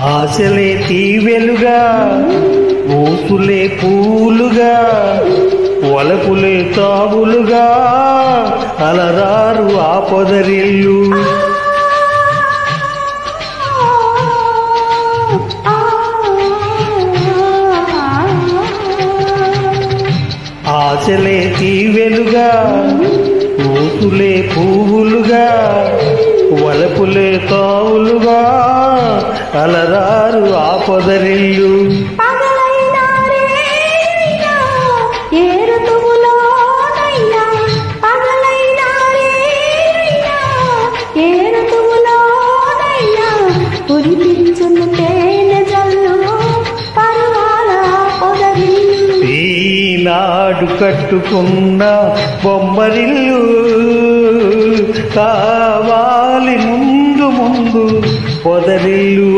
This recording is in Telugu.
ఆశలే తీవెలుగా ఊసులే పూలుగా వలపులే తావులుగా అలరారు ఆ పొదరిల్లు. ఆశలే తీవెలుగా ఊసులే పువ్వులుగా వలపులే తావులుగా అలరారు ఆ పొదరిల్లు. ఈనాడు కట్టుకున్న బొమ్మరిల్లు కావాలి ముందు ముందు పొదరిల్లు.